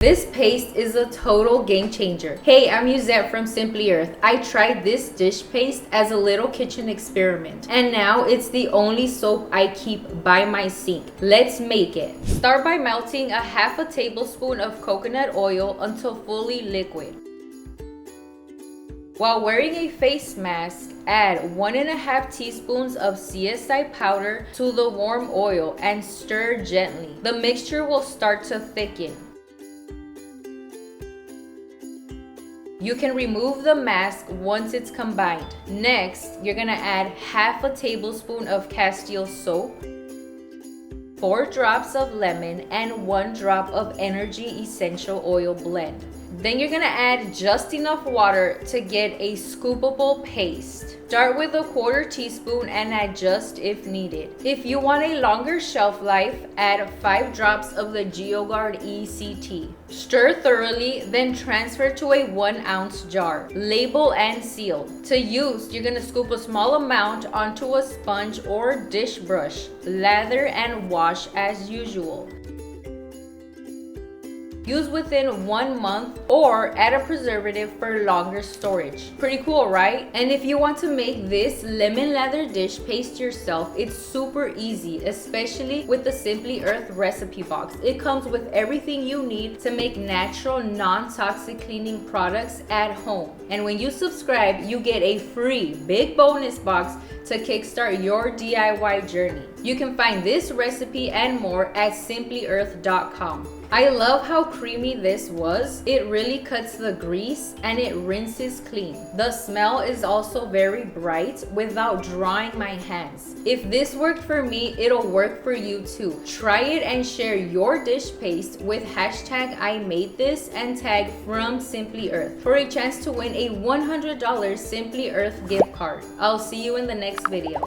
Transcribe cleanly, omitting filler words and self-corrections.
This paste is a total game changer. Hey, I'm Yuzette from Simply Earth. I tried this dish paste as a little kitchen experiment, and now it's the only soap I keep by my sink. Let's make it. Start by melting a half a tablespoon of coconut oil until fully liquid. While wearing a face mask, add 1.5 teaspoons of SCI Powder to the warm oil and stir gently. The mixture will start to thicken. You can remove the mask once it's combined. Next, you're gonna add half a tablespoon of Castile soap, 4 drops of lemon, and 1 drop of energy essential oil blend. Then you're gonna add just enough water to get a scoopable paste. Start with a 1/4 teaspoon and adjust if needed. If you want a longer shelf life, add 5 drops of the Geogard ECT. Stir thoroughly, then transfer to a 1-ounce jar. Label and seal. To use, you're gonna scoop a small amount onto a sponge or dish brush. Lather and wash as usual. Use within 1 month or add a preservative for longer storage. Pretty cool, right? And if you want to make this lemon lather dish paste yourself, it's super easy, especially with the Simply Earth recipe box. It comes with everything you need to make natural, non-toxic cleaning products at home. And when you subscribe, you get a free big bonus box to kickstart your DIY journey. You can find this recipe and more at simplyearth.com. I love how creamy this was. It really cuts the grease and it rinses clean. The smell is also very bright without drying my hands. If this worked for me, it'll work for you too. Try it and share your dish paste with hashtag I made this and tag from Simply Earth for a chance to win a $100 Simply Earth gift card. I'll see you in the next video.